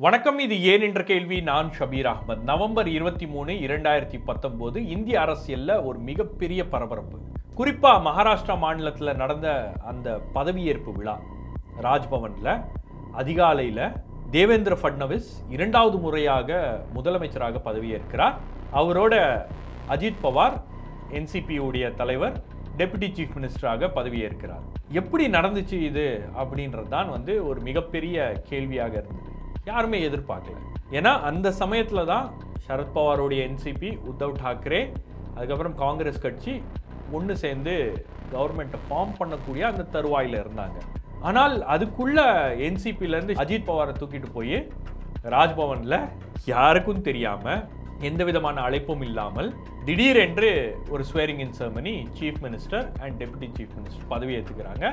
வணக்கம். இது ஏன் என்ற கேள்வி. நான் ஷபீர் அஹ்மத். நவம்பர் 23, 2019 இந்திய அரசியல்ல ஒரு மிகப்பெரிய பரபரப்பு. குறிப்பா மகாராஷ்டிரா மாநிலத்தில் நடந்த அந்த பதவியேற்பு விழா. ராஜ்பவன்ல அதிகாலையில் தேவேந்திர ஃபட்னவிஸ் இரண்டாவது முறையாக முதலமைச்சராக பதவியேற்கிறார். அவரோட அஜித் பவார் என்சிபி உடைய தலைவர் டெபுட்டி சீஃப் மினிஸ்டராக பதவியேற்கிறார். எப்படி நடந்துச்சு இது அப்படின்றது தான் ஒரு மிகப்பெரிய கேள்வியாக இருந்தது. யாருமே எதிர்பார்க்கல. ஏன்னா அந்த சமயத்தில் தான் சரத்பவாருடைய என்சிபி, உத்தவ் தாக்கரே, அதுக்கப்புறம் காங்கிரஸ் கட்சி ஒன்று சேர்ந்து கவர்மெண்ட்டை ஃபார்ம் பண்ணக்கூடிய அந்த தருவாயில் இருந்தாங்க. ஆனால் அதுக்குள்ள என்சிபியிலேருந்து அஜித் பவாரை தூக்கிட்டு போய் ராஜ்பவனில் யாருக்கும் தெரியாமல், எந்த விதமான அழைப்பும் இல்லாமல் திடீரென்று ஒரு swearing in ceremony chief minister and deputy chief minister பதவி ஏற்றுக்கிறாங்க.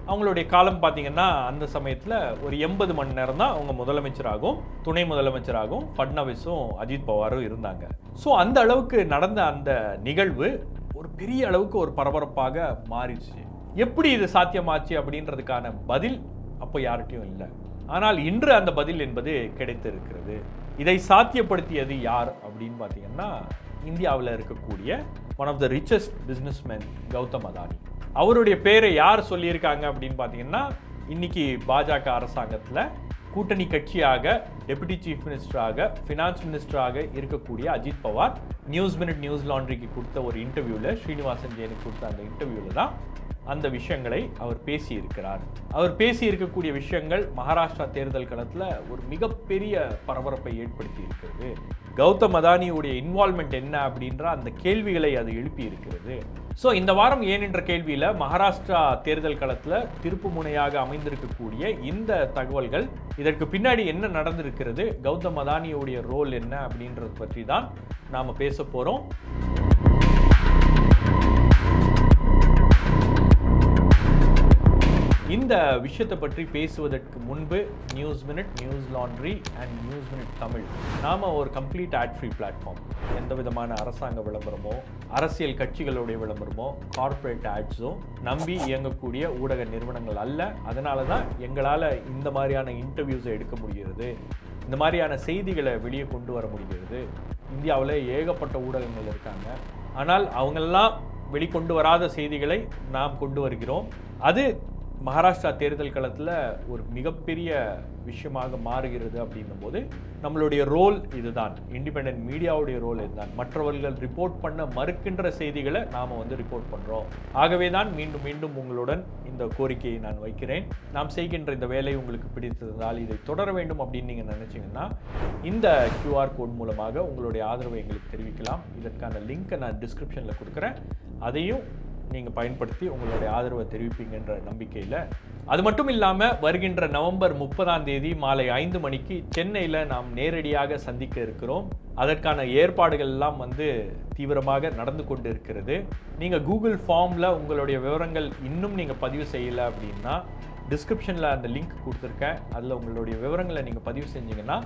அவங்களுடைய காலம் பார்த்தீங்கன்னா அந்த சமயத்தில் ஒரு 80 மணி நேரம் தான் அவங்க முதலமைச்சராகவும் துணை முதலமைச்சராகவும் ஃபட்னவிஸும் அஜித் பவாரும் இருந்தாங்க. ஸோ அந்த அளவுக்கு நடந்த அந்த நிகழ்வு ஒரு பெரிய அளவுக்கு ஒரு பரபரப்பாக மாறிடுச்சு. எப்படி இது சாத்தியமாச்சு அப்படின்றதுக்கான பதில் அப்போ யார்கிட்டையும் இல்லை. ஆனால் இன்று அந்த பதில் என்பது கிடைத்திருக்கிறது. இதை சாத்தியப்படுத்தியது யார் அப்படின்னு பார்த்தீங்கன்னா, இந்தியாவில் இருக்கக்கூடிய one of the richest businessman Gautam Adani. அவருடைய பேரை யார் சொல்லியிருக்காங்க அப்படின்னு பார்த்தீங்கன்னா, இன்னைக்கு பாஜக அரசாங்கத்தில் கூட்டணி கட்சியாக டெபுட்டி சீஃப் மினிஸ்டராக ஃபினான்ஸ் மினிஸ்டராக இருக்கக்கூடிய Ajit Pawar news minute news லாண்ட்ரிக்கு கொடுத்த ஒரு இன்டர்வியூவில், ஸ்ரீனிவாசன் ஜெயினுக்கு கொடுத்த அந்த இன்டர்வியூவில் தான் அந்த விஷயங்களை அவர் பேசியிருக்கிறார். அவர் பேசியிருக்கக்கூடிய விஷயங்கள் மகாராஷ்டிரா தேர்தல் களத்தில் ஒரு மிகப்பெரிய பரபரப்பை ஏற்படுத்தி இருக்கிறது. கௌதம் அதானியுடைய இன்வால்மெண்ட் என்ன அப்படின்ற அந்த கேள்விகளை அது எழுப்பி இருக்கிறது. ஸோ இந்த வாரம் ஏன் என்ற கேள்வியில் மகாராஷ்டிரா தேர்தல் களத்தில் திருப்பு முனையாக அமைந்திருக்கக்கூடிய இந்த தகவல்கள், இதற்கு பின்னாடி என்ன நடந்திருக்கிறது, கௌதம் அதானியுடைய ரோல் என்ன அப்படின்றது பற்றி தான் நாம் பேச போகிறோம். இந்த விஷயத்தை பற்றி பேசுவதற்கு முன்பு news minute, news laundry and news minute Tamil, நாம் ஒரு கம்ப்ளீட் ஆட் ஃப்ரீ பிளாட்ஃபார்ம். எந்த விதமான அரசாங்க விளம்பரமோ, அரசியல் கட்சிகளுடைய விளம்பரமோ, கார்ப்பரேட் ஆட்ஸோ நம்பி இயங்கக்கூடிய ஊடக நிறுவனங்கள் அல்ல. அதனால தான் எங்களால் இந்த மாதிரியான இன்டர்வியூஸை எடுக்க முடிகிறது, இந்த மாதிரியான செய்திகளை வெளியே கொண்டு வர முடிகிறது. இந்தியாவில் ஏகப்பட்ட ஊடகங்கள் இருக்காங்க. ஆனால் அவங்களெல்லாம் வெளிக்கொண்டு வராத செய்திகளை நாம் கொண்டு வருகிறோம். அது மகாராஷ்டிரா தேர்தல் களத்தில் ஒரு மிகப்பெரிய விஷயமாக மாறுகிறது. அப்படின்னும் போது நம்மளுடைய ரோல் இதுதான். இண்டிபெண்டன்ட் மீடியாவுடைய ரோல் இதுதான். மற்றவர்கள் ரிப்போர்ட் பண்ண மறுக்கின்ற செய்திகளை நாம் ரிப்போர்ட் பண்ணுறோம். ஆகவே தான் மீண்டும் மீண்டும் உங்களுடன் இந்த கோரிக்கையை நான் வைக்கிறேன். நாம் செய்கின்ற இந்த வேலை உங்களுக்கு பிடித்திருந்தால் இதை தொடர வேண்டும் அப்படின்னு நீங்கள் நினச்சிங்கன்னா இந்த QR கோட் மூலமாக உங்களுடைய ஆதரவை எங்களுக்கு தெரிவிக்கலாம். இதற்கான லிங்க்கை நான் டிஸ்கிரிப்ஷனில் கொடுக்குறேன். அதையும் நீங்கள் பயன்படுத்தி உங்களுடைய ஆதரவை தெரிவிப்பீங்கன்ற நம்பிக்கையில், அது மட்டும் இல்லாமல் வருகின்ற நவம்பர் 30ஆம் தேதி மாலை 5 மணிக்கு சென்னையில் நாம் நேரடியாக சந்திக்க இருக்கிறோம். அதற்கான ஏற்பாடுகள் எல்லாம் தீவிரமாக நடந்து கொண்டு இருக்கிறது. நீங்கள் கூகுள் ஃபார்மில் உங்களுடைய விவரங்கள் இன்னும் நீங்கள் பதிவு செய்யலை அப்படின்னா டிஸ்கிரிப்ஷனில் அந்த லிங்க் கொடுத்துருக்கேன். அதில் உங்களுடைய விவரங்களை நீங்கள் பதிவு செஞ்சீங்கன்னா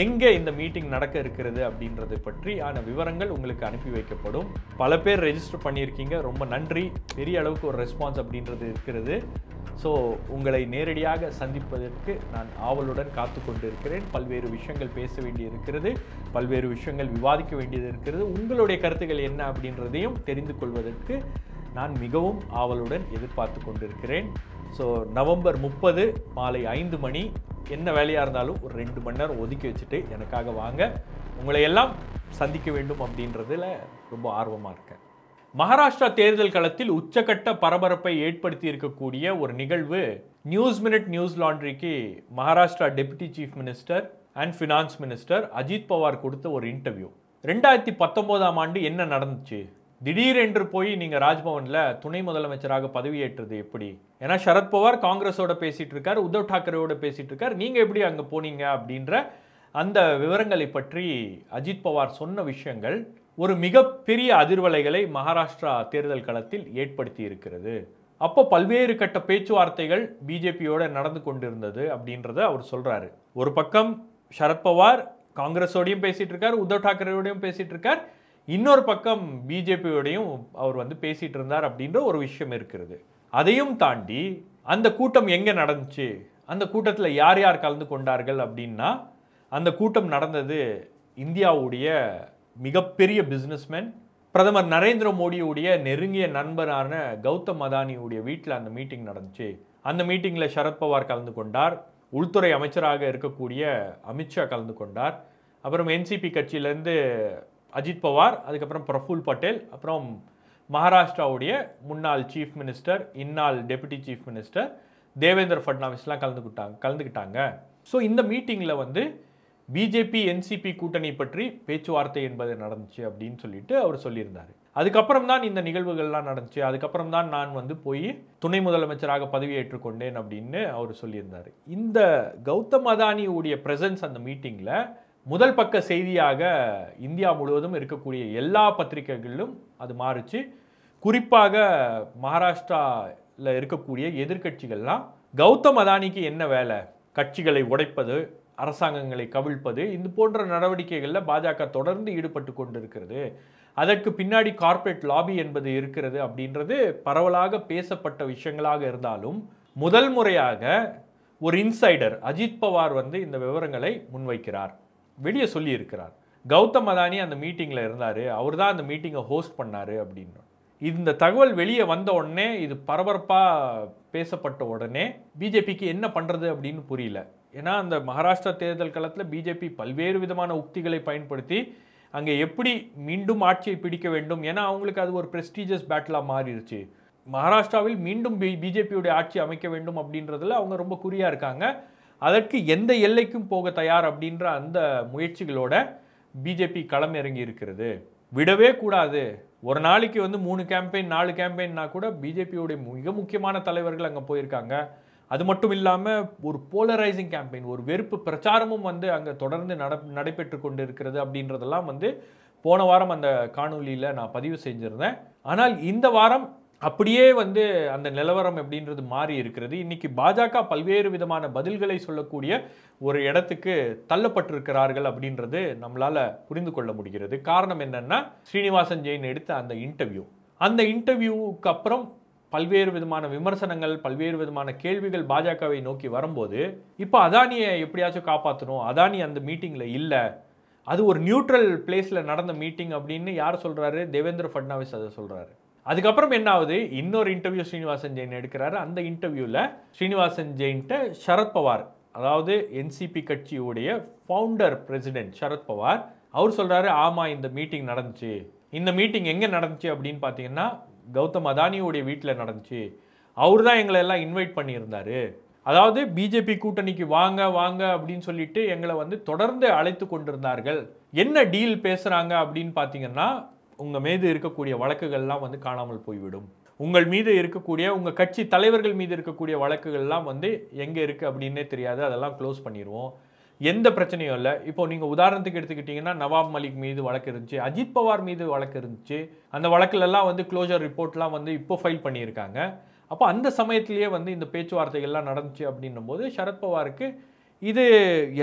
எங்கே இந்த மீட்டிங் நடக்க இருக்கிறது அப்படின்றது பற்றியான விவரங்கள் உங்களுக்கு அனுப்பி வைக்கப்படும். பல பேர் ரெஜிஸ்டர் பண்ணியிருக்கீங்க, ரொம்ப நன்றி. பெரிய அளவுக்கு ஒரு ரெஸ்பான்ஸ் அப்படின்றது இருக்கிறது. ஸோ உங்களை நேரடியாக சந்திப்பதற்கு நான் ஆவலுடன் காத்து கொண்டு இருக்கிறேன். பல்வேறு விஷயங்கள் பேச வேண்டி இருக்கிறது, பல்வேறு விஷயங்கள் விவாதிக்க வேண்டியது இருக்கிறது. உங்களுடைய கருத்துக்கள் என்ன அப்படின்றதையும் தெரிந்து கொள்வதற்கு நான் மிகவும் ஆவலுடன் எதிர்பார்த்து கொண்டிருக்கிறேன். ஸோ நவம்பர் 30 மாலை 5 மணி, என்ன வேலையாக இருந்தாலும் ஒரு 2 மணி நேரம் ஒதுக்கி வச்சுட்டு எனக்காக வாங்க. உங்களை எல்லாம் சந்திக்க வேண்டும் அப்படின்றதுல ரொம்ப ஆர்வமாக இருக்கேன். மகாராஷ்டிரா தேர்தல் களத்தில் உச்சக்கட்ட பரபரப்பை ஏற்படுத்தி இருக்கக்கூடிய ஒரு நிகழ்வு, நியூஸ் மினிட் நியூஸ் லாண்ட்ரிக்கு Maharashtra deputy chief minister and finance minister Ajit Pawar கொடுத்த ஒரு இன்டர்வியூ. 2019ஆம் ஆண்டு என்ன நடந்துச்சு? திடீரென்று போய் நீங்கள் ராஜ்பவனில் துணை முதலமைச்சராக பதவியேற்றது எப்படி? ஏன்னா சரத்பவார் காங்கிரஸோட பேசிகிட்டு இருக்கார், உத்தவ் தாக்கரேயோட பேசிகிட்டு இருக்கார், நீங்கள் எப்படி அங்கே போனீங்க அப்படின்ற அந்த விவரங்களை பற்றி அஜித் பவார் சொன்ன விஷயங்கள் ஒரு மிகப்பெரிய அதிர்வலைகளை மகாராஷ்டிரா தேர்தல் களத்தில் ஏற்படுத்தி இருக்கிறது. அப்போ பல்வேறு கட்ட பேச்சுவார்த்தைகள் பிஜேபியோட நடந்து கொண்டிருந்தது அப்படின்றத அவர் சொல்கிறாரு. ஒரு பக்கம் சரத்பவார் காங்கிரஸோடையும் பேசிகிட்டு இருக்கார், உத்தவ் தாக்கரேயோடையும் பேசிகிட்டு இருக்கார், இன்னொரு பக்கம் பிஜேபியோடையும் அவர் பேசிகிட்டு இருந்தார் அப்படின்ற ஒரு விஷயம் இருக்கிறது. அதையும் தாண்டி அந்த கூட்டம் எங்கே நடந்துச்சு, அந்த கூட்டத்தில் யார் யார் கலந்து கொண்டார்கள் அப்படின்னா, அந்த கூட்டம் நடந்தது இந்தியாவுடைய மிகப்பெரிய பிஸ்னஸ்மேன் பிரதமர் நரேந்திர மோடியுடைய நெருங்கிய நண்பரான கௌதம் அதானியுடைய வீட்டில் அந்த மீட்டிங் நடந்துச்சு. அந்த மீட்டிங்கில் சரத்பவார் கலந்து கொண்டார், உள்துறை அமைச்சராக இருக்கக்கூடிய அமித்ஷா கலந்து கொண்டார், அப்புறம் என்சிபி கட்சியிலேருந்து அஜித் பவார், அதுக்கப்புறம் பிரஃபுல் பட்டேல், அப்புறம் மகாராஷ்டிராவுடைய முன்னாள் சீஃப் மினிஸ்டர் இந்நாள் டெபுட்டி சீஃப் மினிஸ்டர் தேவேந்திர ஃபட்னாவிஸ்லாம் கலந்துக்கிட்டாங்க. ஸோ இந்த மீட்டிங்கில் வந்து பிஜேபி என்சிபி கூட்டணி பற்றி பேச்சுவார்த்தை என்பது நடந்துச்சு அப்படின்னு சொல்லிட்டு அவர் சொல்லியிருந்தார். அதுக்கப்புறம் தான் இந்த நிகழ்வுகள்லாம் நடந்துச்சு, அதுக்கப்புறம் தான் நான் வந்து போய் துணை முதலமைச்சராக பதவியேற்றுக் கொண்டேன் அப்படின்னு அவர் சொல்லியிருந்தார். இந்த கௌதம் அதானியுடைய பிரசன்ஸ் அந்த மீட்டிங்கில் முதல் பக்க செய்தியாக இந்தியா முழுவதும் இருக்கக்கூடிய எல்லா பத்திரிகைகளிலும் அது மாறுச்சு. குறிப்பாக மகாராஷ்டிராவில் இருக்கக்கூடிய எதிர்கட்சிகள்லாம் கௌதம் அதானிக்கு என்ன வேலை, கட்சிகளை உடைப்பது, அரசாங்கங்களை கவிழ்ப்பது, இது போன்ற நடவடிக்கைகளில் பாஜக தொடர்ந்து ஈடுபட்டு கொண்டிருக்கிறது, அதற்கு பின்னாடி கார்ப்பரேட் லாபி என்பது இருக்கிறது அப்படின்றது பரவலாக பேசப்பட்ட விஷயங்களாக இருந்தாலும் முதல் முறையாக ஒரு இன்சைடர் அஜித் பவார் வந்து இந்த விவரங்களை முன்வைக்கிறார், வெளியே சொல்லியிருக்கிறார். கௌதம் அதானி அந்த மீட்டிங்கில் இருந்தார், அவர் தான் அந்த மீட்டிங்கை ஹோஸ்ட் பண்ணார் அப்படின்னு. இந்த தகவல் வெளியே வந்த உடனே, இது பரபரப்பாக பேசப்பட்ட உடனே பிஜேபிக்கு என்ன பண்ணுறது அப்படின்னு புரியல. ஏன்னா அந்த மகாராஷ்டிரா தேர்தல் களத்தில் பிஜேபி பல்வேறு விதமான உக்திகளை பயன்படுத்தி அங்கே எப்படி மீண்டும் ஆட்சியை பிடிக்க வேண்டும், ஏன்னா அவங்களுக்கு அது ஒரு ப்ரெஸ்டீஜியஸ் பேட்டிலாக மாறிடுச்சு. மகாராஷ்டிராவில் மீண்டும் பிஜேபியுடைய ஆட்சி அமைக்க வேண்டும் அப்படின்றதுல அவங்க ரொம்ப குறியாக இருக்காங்க. அதற்கு எந்த எல்லைக்கும் போக தயார் அப்படின்ற அந்த முயற்சிகளோட பிஜேபி களம் இறங்கி இருக்கிறது. விடவே கூடாது. ஒரு நாளைக்கு வந்து 3 கேம்பெயின் 4 கேம்பெயின்னா கூட பிஜேபியோடைய மிக முக்கியமான தலைவர்கள் அங்கே போயிருக்காங்க. அது மட்டும் இல்லாமல் ஒரு போலரைசிங் கேம்பெயின், ஒரு வெறுப்பு பிரச்சாரமும் வந்து அங்கே தொடர்ந்து நடைபெற்று கொண்டு இருக்கிறது அப்படின்றதெல்லாம் வந்து போன வாரம் அந்த காணொலியில் நான் பதிவு செஞ்சுருந்தேன். ஆனால் இந்த வாரம் அப்படியே வந்து அந்த நிலவரம் எப்படின்றது மாறி இருக்கிறது. இன்னைக்கு பாஜக பல்வேறு விதமான பதில்களை சொல்லக்கூடிய ஒரு இடத்துக்கு தள்ளப்பட்டிருக்கிறார்கள் அப்படின்றது நம்மளால புரிந்து கொள்ள முடிகிறது. காரணம் என்னன்னா, ஸ்ரீனிவாசன் ஜெயின் எடுத்த அந்த இன்டர்வியூக்கு அப்புறம் பல்வேறு விதமான விமர்சனங்கள், பல்வேறு விதமான கேள்விகள் பாஜகவை நோக்கி வரும்போது, இப்போ அதானியை எப்படியாச்சும் காப்பாற்றணும், அதானி அந்த மீட்டிங்கில் இல்லை, அது ஒரு நியூட்ரல் பிளேஸில் நடந்த மீட்டிங் அப்படின்னு யார் சொல்கிறாரு? தேவேந்திர ஃபட்னாவிஸ் அதை சொல்கிறாரு. அதுக்கப்புறம் என்ன ஆகுது, இன்னொரு இன்டர்வியூ ஸ்ரீனிவாசன் ஜெயின் எடுக்கிறாரு. அந்த இன்டர்வியூவில் ஸ்ரீனிவாசன் ஜெயின்ட்ட சரத்பவார், அதாவது என்சிபி கட்சியுடைய ஃபவுண்டர் பிரசிடென்ட் சரத்பவார், அவர் சொல்கிறாரு, ஆமாம் இந்த மீட்டிங் நடந்துச்சு. இந்த மீட்டிங் எங்கே நடந்துச்சு அப்படின்னு பார்த்தீங்கன்னா கௌதம் அதானியோடைய வீட்டில் நடந்துச்சு. அவர் தான் எங்களை எல்லாம் இன்வைட் பண்ணியிருந்தாரு. அதாவது பிஜேபி கூட்டணிக்கு வாங்க வாங்க அப்படின்னு சொல்லிட்டு எங்களை வந்து தொடர்ந்து அழைத்து கொண்டிருந்தார்கள். என்ன டீல் பேசுகிறாங்க அப்படின்னு பார்த்தீங்கன்னா, உங்கள் மீது இருக்கக்கூடிய வழக்குகள்லாம் வந்து காணாமல் போய்விடும், உங்கள் மீது இருக்கக்கூடிய உங்கள் கட்சி தலைவர்கள் மீது இருக்கக்கூடிய வழக்குகள்லாம் வந்து எங்கே இருக்குது அப்படின்னே தெரியாது, அதெல்லாம் க்ளோஸ் பண்ணிடுவோம், எந்த பிரச்சனையும் இல்லை. இப்போ நீங்கள் உதாரணத்துக்கு எடுத்துக்கிட்டிங்கன்னா, நவாப் மலிக் மீது வழக்கு இருந்துச்சு, அஜித் பவார் மீது வழக்கு இருந்துச்சு. அந்த வழக்குலலாம் வந்து க்ளோஜர் ரிப்போர்ட்லாம் வந்து இப்போ ஃபைல் பண்ணியிருக்காங்க. அப்போ அந்த சமயத்திலேயே வந்து இந்த பேச்சுவார்த்தைகள்லாம் நடந்துச்சு அப்படின்னும் போது சரத்பவாருக்கு இது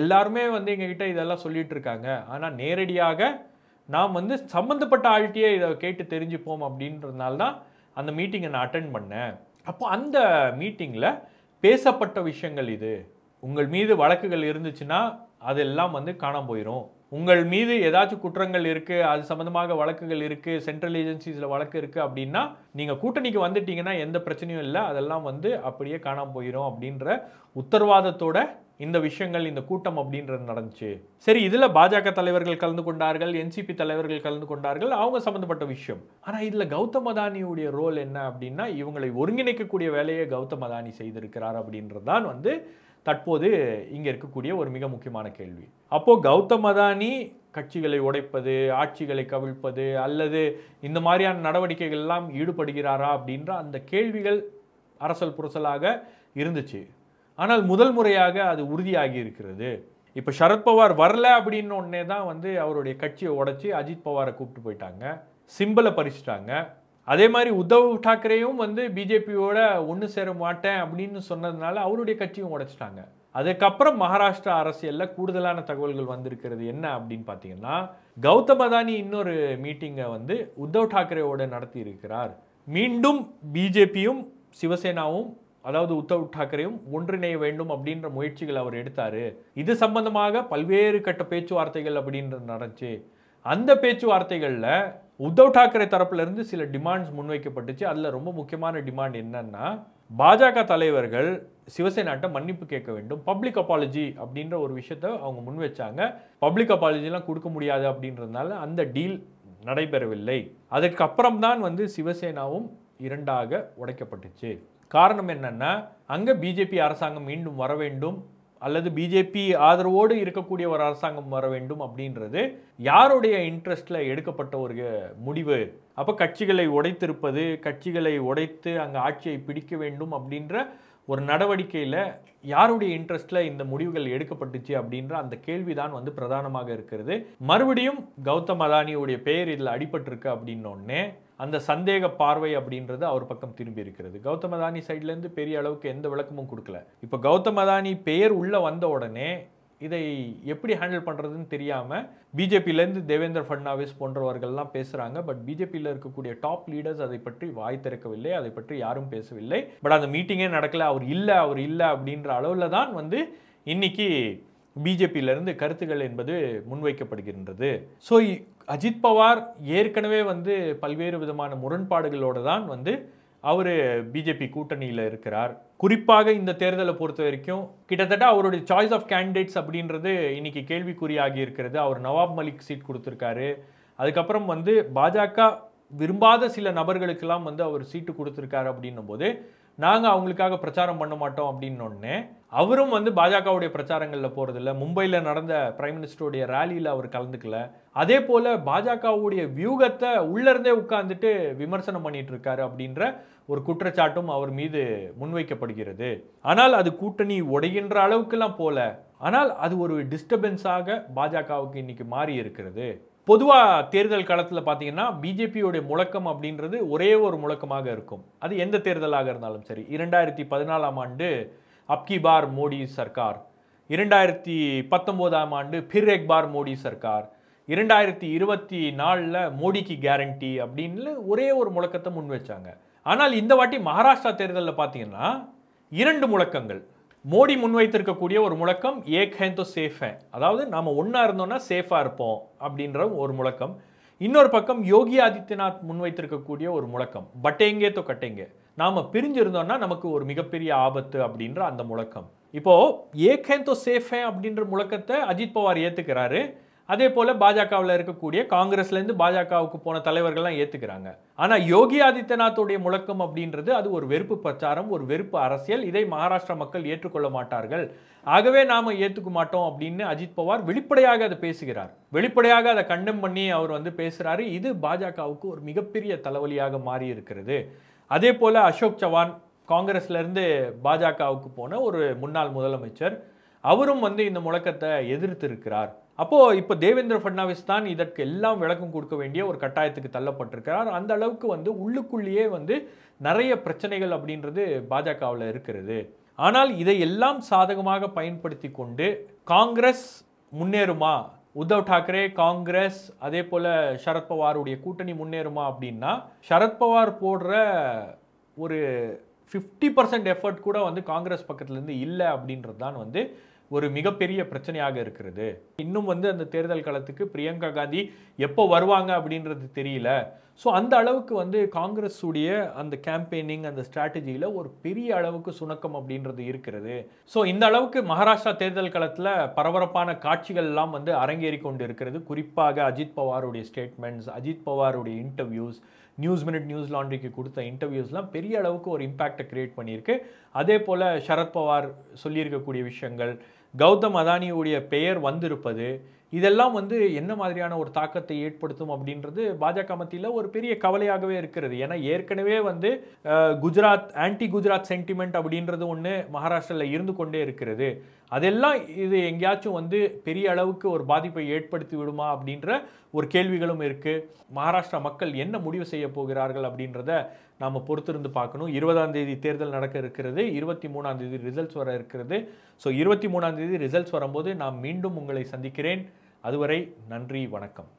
எல்லாருமே வந்து எங்ககிட்ட இதெல்லாம் சொல்லிட்டு இருக்காங்க, ஆனால் நேரடியாக நாம் வந்து சம்மந்தப்பட்ட ஆள்கிட்டயே இதை கேட்டு தெரிஞ்சுப்போம் அப்படின்றதுனால தான் அந்த மீட்டிங்கை நான் அட்டென்ட் பண்ணேன். அப்போ அந்த மீட்டிங்கில் பேசப்பட்ட விஷயங்கள் இது. உங்கள் மீது வழக்குகள் இருந்துச்சுன்னா அதெல்லாம் வந்து காணாமல் போயிடும். உங்கள் மீது ஏதாச்சும் குற்றங்கள் இருக்குது, அது சம்மந்தமாக வழக்குகள் இருக்குது, சென்ட்ரல் ஏஜென்சிஸில் வழக்கு இருக்குது அப்படின்னா நீங்கள் கூட்டணிக்கு வந்துட்டீங்கன்னா எந்த பிரச்சனையும் இல்லை, அதெல்லாம் வந்து அப்படியே காணாமல் போயிடும் அப்படின்ற உத்தரவாதத்தோட இந்த விஷயங்கள், இந்த கூட்டம் அப்படின்றது நடந்துச்சு. சரி, இதில் பாஜக தலைவர்கள் கலந்து கொண்டார்கள், என்சிபி தலைவர்கள் கலந்து கொண்டார்கள், அவங்க சம்மந்தப்பட்ட விஷயம். ஆனால் இதில் கௌதம் அதானியுடைய ரோல் என்ன அப்படின்னா, இவங்களை ஒருங்கிணைக்கக்கூடிய வேலையை கௌதம் அதானி செய்திருக்கிறார் அப்படின்றது தான் வந்து தற்போது இங்கே இருக்கக்கூடிய ஒரு மிக முக்கியமான கேள்வி. அப்போது கௌதம் அதானி கட்சிகளை உடைப்பது, ஆட்சிகளை கவிழ்ப்பது அல்லது இந்த மாதிரியான நடவடிக்கைகள் எல்லாம் ஈடுபடுகிறாரா அப்படின்ற அந்த கேள்விகள் அரசல் புரசலாக இருந்துச்சு. ஆனால் முதல் முறையாக அது உறுதியாகி இருக்கிறது. இப்போ சரத்பவார் வரல அப்படின்னு உடனே தான் வந்து அவருடைய கட்சியை உடைச்சி அஜித் பவாரை கூப்பிட்டு போயிட்டாங்க, சிம்பலை பறிச்சிட்டாங்க. அதே மாதிரி உத்தவ் டாக்கரேயும் வந்து பிஜேபியோட ஒன்று சேர மாட்டேன் அப்படின்னு சொன்னதுனால அவருடைய கட்சியும் உடைச்சிட்டாங்க. அதுக்கப்புறம் மகாராஷ்டிரா அரசியலில் கூடுதலான தகவல்கள் வந்திருக்கிறது. என்ன அப்படின்னு பார்த்தீங்கன்னா, கௌதம் அதானி இன்னொரு மீட்டிங்கை வந்து உத்தவ் டாக்கரேவோட நடத்தி இருக்கிறார். மீண்டும் பிஜேபியும் சிவசேனாவும் அதாவது உத்தவ் தாக்கரேயும் ஒன்றிணைய வேண்டும் அப்படின்ற முயற்சிகள் அவர் எடுத்தாரு. இது சம்பந்தமாக பல்வேறு கட்ட பேச்சுவார்த்தைகள் அப்படின்றது நடந்துச்சு. அந்த பேச்சுவார்த்தைகள்ல உத்தவ் தாக்கரே தரப்புல இருந்து சில டிமாண்ட்ஸ் முன்வைக்கப்பட்டுச்சு. அதுல ரொம்ப முக்கியமான டிமாண்ட் என்னன்னா, பாஜக தலைவர்கள் சிவசேனாட்ட மன்னிப்பு கேட்க வேண்டும், பப்ளிக் அப்பாலஜி அப்படின்ற ஒரு விஷயத்தை அவங்க முன் வச்சாங்க. பப்ளிக் அப்பாலஜிலாம் கொடுக்க முடியாது அப்படின்றதுனால அந்த டீல் நடைபெறவில்லை. அதற்கு அப்புறம் தான் வந்து சிவசேனாவும் இரண்டாக உடைக்கப்பட்டுச்சு. காரணம் என்னன்னா, அங்க பிஜேபி அரசாங்கம் மீண்டும் வர வேண்டும் அல்லது பிஜேபி ஆதரவோடு இருக்கக்கூடிய ஒரு அரசாங்கம் வர வேண்டும் அப்படின்றது யாருடைய இன்ட்ரெஸ்ட்ல எடுக்கப்பட்ட ஒரு முடிவு. அப்ப கட்சிகளை உடைத்திருப்பது, கட்சிகளை உடைத்து அங்க ஆட்சியை பிடிக்க வேண்டும் அப்படின்ற ஒரு நடவடிக்கையில யாருடைய இன்ட்ரெஸ்ட்ல இந்த முடிவுகள் எடுக்கப்பட்டுச்சு அப்படின்ற அந்த கேள்விதான் வந்து பிரதானமாக இருக்கிறது. மறுபடியும் கௌதம் அதானியுடைய பெயர் இதில் அடிபட்டிருக்கு அப்படின்னோடனே அந்த சந்தேக பார்வை அப்படின்றது அவர் பக்கம் திரும்பி இருக்கிறது. கௌதம் அதானி சைட்ல இருந்து பெரிய அளவுக்கு எந்த விளக்கமும் கொடுக்கல. இப்போ கௌதம் அதானி பெயர் உள்ள வந்த உடனே இதை எப்படி ஹேண்டில் பண்றதுன்னு தெரியாம பிஜேபியிலேருந்து தேவேந்திர ஃபட்னாவிஸ் போன்றவர்கள்லாம் பேசுறாங்க. பட் பிஜேபியில் இருக்கக்கூடிய டாப் லீடர்ஸ் அதை பற்றி வாய் திறக்கவில்லை, அதை பற்றி யாரும் பேசவில்லை. பட் அந்த மீட்டிங்கே நடக்கல, அவர் இல்லை அப்படின்ற அளவில் தான் வந்து இன்னைக்கு பிஜேபியிலிருந்து கருத்துக்கள் என்பது முன்வைக்கப்படுகின்றது. ஸோ அஜித் பவார் ஏற்கனவே வந்து பல்வேறு விதமான முரண்பாடுகளோடு தான் வந்து அவர் பிஜேபி கூட்டணியில் இருக்கிறார். குறிப்பாக இந்த தேர்தலை பொறுத்த வரைக்கும் கிட்டத்தட்ட அவருடைய சாய்ஸ் ஆஃப் கேண்டிடேட்ஸ் அப்படின்றது இன்னைக்கு கேள்விக்குறியாகி இருக்கிறது. அவர் நவாப் மலிக் சீட் கொடுத்துருக்காரு. அதுக்கப்புறம் வந்து பாஜக விரும்பாத சில நபர்களுக்கெல்லாம் வந்து அவர் சீட்டு கொடுத்துருக்காரு அப்படின்னும் போது நாங்கள் அவங்களுக்காக பிரச்சாரம் பண்ண மாட்டோம் அப்படின்னோடனே அவரும் வந்து பாஜகவுடைய பிரச்சாரங்களில் போகிறதில்ல. மும்பையில் நடந்த பிரைம் மினிஸ்டருடைய ரேலியில் அவர் கலந்துக்கல. அதே போல் பாஜகவுடைய வியூகத்தை உள்ளிருந்தே உட்கார்ந்துட்டு விமர்சனம் பண்ணிட்டு இருக்காரு அப்படின்ற ஒரு குற்றச்சாட்டும் அவர் மீது முன்வைக்கப்படுகிறது. ஆனால் அது கூட்டணி உடைகின்ற அளவுக்குலாம் போல, ஆனால் அது ஒரு டிஸ்டர்பன்ஸாக பாஜகவுக்கு இன்னைக்கு மாறி இருக்கிறது. பொதுவாக தேர்தல் காலத்தில் பார்த்தீங்கன்னா பிஜேபியோடைய முழக்கம் அப்படின்றது ஒரே ஒரு முழக்கமாக இருக்கும். அது எந்த தேர்தலாக இருந்தாலும் சரி. 2014ஆம் ஆண்டு அப்கி பார் மோடி சர்க்கார், 2019ஆம் ஆண்டு பிர் எக் பார் மோடி சர்க்கார், 2024 மோடிக்கு கேரண்டி அப்படின்னு ஒரே ஒரு முழக்கத்தை முன் வச்சாங்க. ஆனால் இந்த வாட்டி மகாராஷ்டிரா தேர்தலில் பார்த்தீங்கன்னா 2 முழக்கங்கள். மோடி முன்வைத்திருக்கக்கூடிய ஒரு முழக்கம் ஏக் ஹே தோ சேஃப் ஹே, அதாவது நாம ஒன்னா இருந்தோம்னா சேஃபா இருப்போம் அப்படின்ற ஒரு முழக்கம். இன்னொரு பக்கம் யோகி ஆதித்யநாத் முன்வைத்திருக்கக்கூடிய ஒரு முழக்கம் பட்டேங்கே தோ கட்டேங்கே, நாம பிரிஞ்சிருந்தோம்னா நமக்கு ஒரு மிகப்பெரிய ஆபத்து அப்படின்ற அந்த முழக்கம். இப்போ ஏக் ஹே தோ சேஃப் ஹே அப்படின்ற முழக்கத்தை அஜித் பவார் ஏத்துக்கிறாரு. அதே போல பாஜகவில் இருக்கக்கூடிய காங்கிரஸ்லேருந்து பாஜகவுக்கு போன தலைவர்கள்லாம் ஏற்றுக்கிறாங்க. ஆனால் யோகி ஆதித்யநாத்துடைய முழக்கம் அப்படின்றது அது ஒரு வெறுப்பு பிரச்சாரம், ஒரு வெறுப்பு அரசியல். இதை மகாராஷ்டிரா மக்கள் ஏற்றுக்கொள்ள மாட்டார்கள், ஆகவே நாம் ஏற்றுக்க மாட்டோம் அப்படின்னு அஜித் பவார் வெளிப்படையாக அதை பேசுகிறார். வெளிப்படையாக அதை கண்டம் பண்ணி அவர் வந்து பேசுகிறாரு. இது பாஜகவுக்கு ஒரு மிகப்பெரிய தலைவலியாக மாறி இருக்கிறது. அதே போல் அசோக் சவான் காங்கிரஸ்லேருந்து பாஜகவுக்கு போன ஒரு முன்னாள் முதலமைச்சர், அவரும் வந்து இந்த முழக்கத்தை எதிர்த்து இருக்கிறார். அப்போ இப்போ தேவேந்திர ஃபட்னாவிஸ் தான் இதற்கு எல்லாம் விளக்கம் கொடுக்க வேண்டிய ஒரு கட்டாயத்துக்கு தள்ளப்பட்டிருக்கிறார். அந்த அளவுக்கு வந்து உள்ளுக்குள்ளேயே வந்து நிறைய பிரச்சனைகள் அப்படின்றது பாஜகவில் இருக்கிறது. ஆனால் இதை எல்லாம் சாதகமாக பயன்படுத்தி கொண்டு காங்கிரஸ் முன்னேறுமா, உத்தவ் தாக்கரே காங்கிரஸ் அதே போல சரத்பவாருடைய கூட்டணி முன்னேறுமா அப்படின்னா, சரத்பவார் போடுற ஒரு 50% எஃபர்ட் கூட வந்து காங்கிரஸ் பக்கத்துலேருந்து இல்லை அப்படின்றது தான் வந்து ஒரு மிகப்பெரிய பிரச்சனையாக இருக்கிறது. இன்னும் வந்து அந்த தேர்தல் களத்துக்கு பிரியங்கா காந்தி எப்போ வருவாங்க அப்படின்றது தெரியல. ஸோ அந்த அளவுக்கு வந்து காங்கிரஸ் உடைய அந்த கேம்பெயினிங் அந்த ஸ்ட்ராட்டஜியில் ஒரு பெரிய அளவுக்கு சுணக்கம் அப்படின்றது இருக்கிறது. ஸோ இந்த அளவுக்கு மகாராஷ்டிரா தேர்தல் களத்தில் பரபரப்பான காட்சிகள் எல்லாம் வந்து அரங்கேறி கொண்டு இருக்கிறது. குறிப்பாக அஜித் பவாருடைய ஸ்டேட்மெண்ட்ஸ், அஜித் பவாருடைய இன்டர்வியூஸ், நியூஸ் மினிட் நியூஸ் லாண்ட்ரிக்கு கொடுத்த இன்டர்வியூஸ்லாம் பெரிய அளவுக்கு ஒரு இம்பேக்டை கிரியேட் பண்ணியிருக்கு. அதே போல் சரத்பவார் சொல்லியிருக்கக்கூடிய விஷயங்கள், கௌதம் அதானியுடைய பெயர் வந்திருப்பது, இதெல்லாம் வந்து என்ன மாதிரியான ஒரு தாக்கத்தை ஏற்படுத்தும் அப்படின்றது பாஜக மத்தியில் ஒரு பெரிய கவலையாகவே இருக்கிறது. ஏன்னா ஏற்கனவே வந்து குஜராத் ஆன்டி குஜராத் சென்டிமெண்ட் அப்படின்றது ஒன்று மகாராஷ்டிராவில் இருந்து கொண்டே இருக்கிறது. அதெல்லாம் இது எங்கேயாச்சும் வந்து பெரிய அளவுக்கு ஒரு பாதிப்பை ஏற்படுத்தி விடுமா அப்படின்ற ஒரு கேள்விகளும் இருக்குது. மகாராஷ்டிரா மக்கள் என்ன முடிவு செய்ய போகிறார்கள் அப்படின்றத நாம் பொறுத்திருந்து பார்க்கணும். 20ஆம் தேதி தேர்தல் நடக்க இருக்கிறது, 23ஆம் தேதி ரிசல்ட்ஸ் வர இருக்கிறது. ஸோ 23ஆம் தேதி ரிசல்ட்ஸ் வரும்போது நான் மீண்டும் உங்களை சந்திக்கிறேன். அதுவரை நன்றி, வணக்கம்.